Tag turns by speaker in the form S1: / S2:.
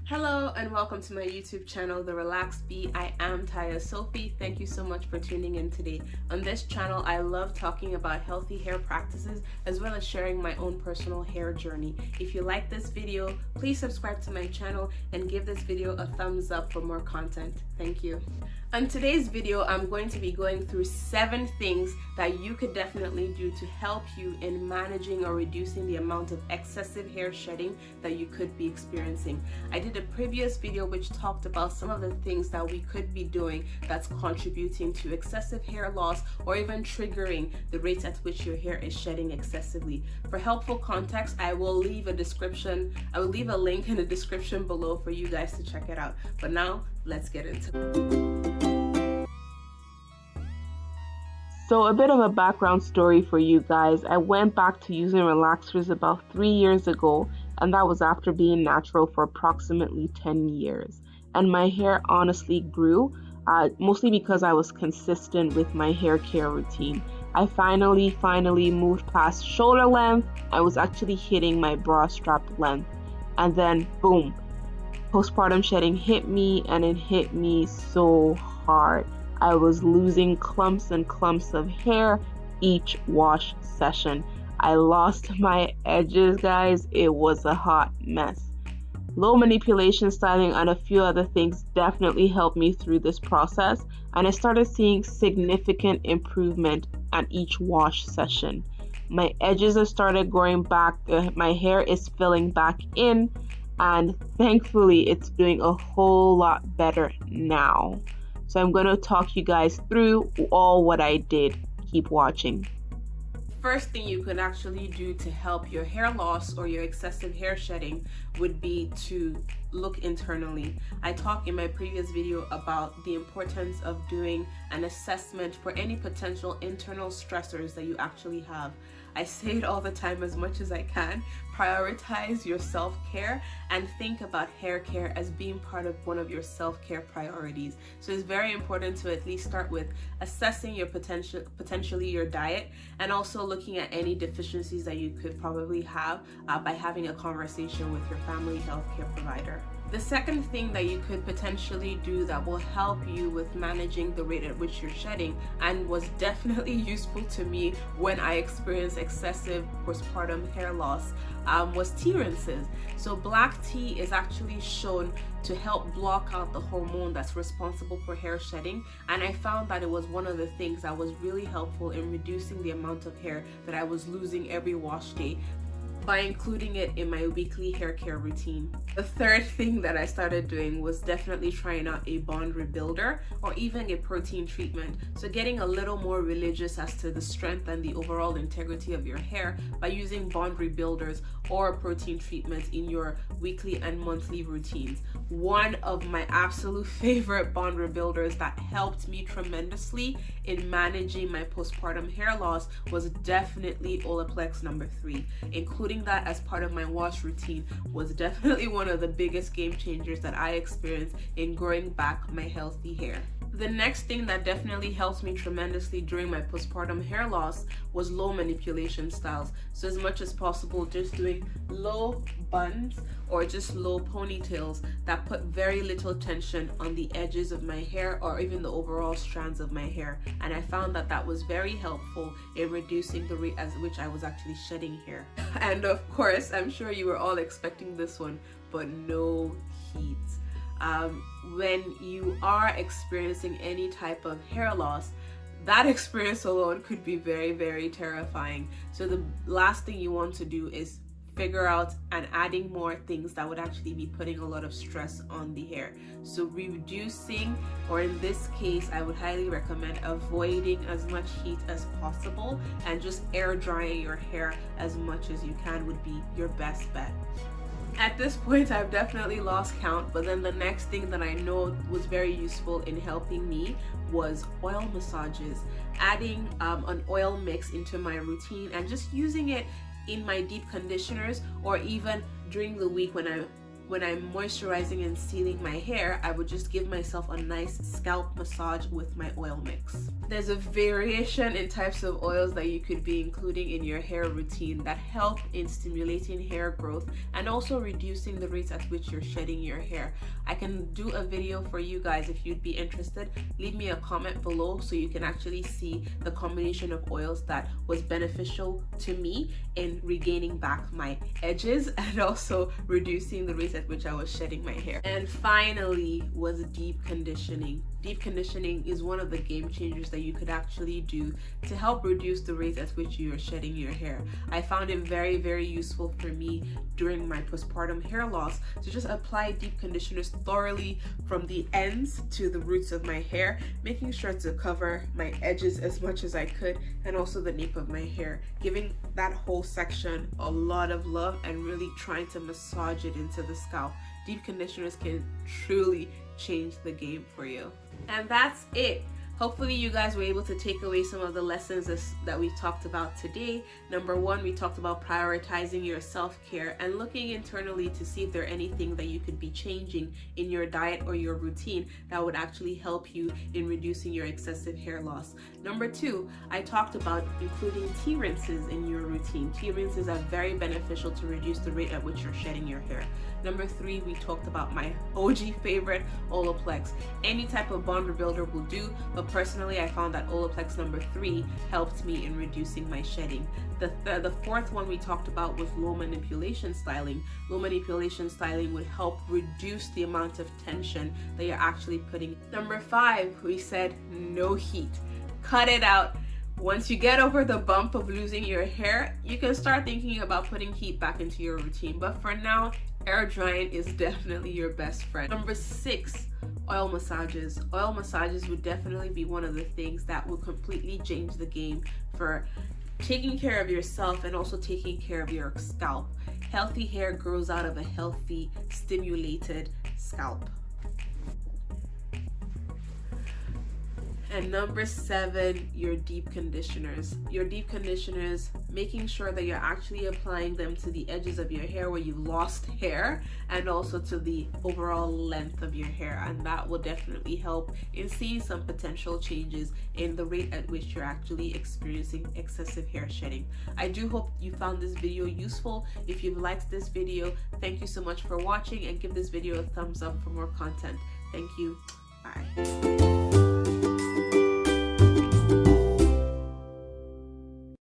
S1: Hello and welcome to my YouTube channel, The Relaxed Bee. I am Taya Sophie. Thank you so much for tuning in today. On this channel, I love talking about healthy hair practices as well as sharing my own personal hair journey. If you like this video, please subscribe to my channel and give this video a thumbs up for more content. Thank you. On today's video, I'm going to be going through 7 things that you could definitely do to help you in managing or reducing the amount of excessive hair shedding that you could be experiencing. I did a previous video which talked about some of the things that we could be doing that's contributing to excessive hair loss or even triggering the rate at which your hair is shedding excessively. For helpful context, I will leave a link in the description below for you guys to check it out. But now, let's get into it. So a bit of a background story for you guys. I went back to using relaxers about 3 years ago, and that was after being natural for approximately 10 years. And my hair honestly grew, mostly because I was consistent with my hair care routine. I finally moved past shoulder length. I was actually hitting my bra strap length. And then boom, postpartum shedding hit me, and it hit me so hard. I was losing clumps and clumps of hair each wash session. I lost my edges, guys. It was a hot mess. Low manipulation styling and a few other things definitely helped me through this process, and I started seeing significant improvement at each wash session. My edges have started growing back, my hair is filling back in, and thankfully it's doing a whole lot better now. So I'm going to talk you guys through all what I did. Keep watching. First thing you could actually do to help your hair loss or your excessive hair shedding would be to look internally. I talked in my previous video about the importance of doing an assessment for any potential internal stressors that you actually have. I say it all the time as much as I can. Prioritize your self-care and think about hair care as being part of one of your self-care priorities. So it's very important to at least start with assessing your potentially your diet, and also looking at any deficiencies that you could probably have by having a conversation with your family healthcare provider. The second thing that you could potentially do that will help you with managing the rate at which you're shedding, and was definitely useful to me when I experienced excessive postpartum hair loss, was tea rinses. So black tea is actually shown to help block out the hormone that's responsible for hair shedding, and I found that it was one of the things that was really helpful in reducing the amount of hair that I was losing every wash day by including it in my weekly hair care routine. The third thing that I started doing was definitely trying out a bond rebuilder or even a protein treatment. So getting a little more religious as to the strength and the overall integrity of your hair by using bond rebuilders or protein treatments in your weekly and monthly routines. One of my absolute favorite bond rebuilders that helped me tremendously in managing my postpartum hair loss was definitely Olaplex number 3. Including that as part of my wash routine was definitely one of the biggest game changers that I experienced in growing back my healthy hair. The next thing that definitely helped me tremendously during my postpartum hair loss was low manipulation styles. So as much as possible, just doing low buns or just low ponytails that put very little tension on the edges of my hair or even the overall strands of my hair. And I found that that was very helpful in reducing the rate at which I was actually shedding hair. And of course, I'm sure you were all expecting this one, but no heat. When you are experiencing any type of hair loss, that experience alone could be very, very terrifying. So the last thing you want to do is figure out and adding more things that would actually be putting a lot of stress on the hair. So reducing, or in this case, I would highly recommend avoiding as much heat as possible and just air drying your hair as much as you can would be your best bet. At this point, I've definitely lost count, but then the next thing that I know was very useful in helping me was oil massages. Adding an oil mix into my routine and just using it in my deep conditioners, or even during the week when when I'm moisturizing and sealing my hair, I would just give myself a nice scalp massage with my oil mix. There's a variation in types of oils that you could be including in your hair routine that help in stimulating hair growth and also reducing the rates at which you're shedding your hair. I can do a video for you guys if you'd be interested. Leave me a comment below so you can actually see the combination of oils that was beneficial to me in regaining back my edges and also reducing the rate at which I was shedding my hair. And finally was deep conditioning. Deep conditioning is one of the game changers that you could actually do to help reduce the rate at which you are shedding your hair. I found it very, very useful for me during my postpartum hair loss to just apply deep conditioners thoroughly from the ends to the roots of my hair, making sure to cover my edges as much as I could and also the nape of my hair, giving that whole section a lot of love and really trying to massage it into the scalp. Deep conditioners can truly change the game for you. And that's it. Hopefully you guys were able to take away some of the lessons that we talked about today. Number one, we talked about prioritizing your self-care and looking internally to see if there are anything that you could be changing in your diet or your routine that would actually help you in reducing your excessive hair loss. Number two, I talked about including tea rinses in your routine. Tea rinses are very beneficial to reduce the rate at which you're shedding your hair. Number three, we talked about my OG favorite, Olaplex. Any type of bond rebuilder will do, but personally I found that Olaplex number 3 helped me in reducing my shedding. The fourth one we talked about was low manipulation styling. Low manipulation styling would help reduce the amount of tension that you're actually putting. Number 5, we said no heat. Cut it out. Once you get over the bump of losing your hair, you can start thinking about putting heat back into your routine. But for now, air drying is definitely your best friend. Number 6, oil massages. Oil massages would definitely be one of the things that will completely change the game for taking care of yourself and also taking care of your scalp. Healthy hair grows out of a healthy, stimulated scalp. And number 7, your deep conditioners. Your deep conditioners, making sure that you're actually applying them to the edges of your hair where you've lost hair and also to the overall length of your hair. And that will definitely help in seeing some potential changes in the rate at which you're actually experiencing excessive hair shedding. I do hope you found this video useful. If you've liked this video, thank you so much for watching and give this video a thumbs up for more content. Thank you. Bye.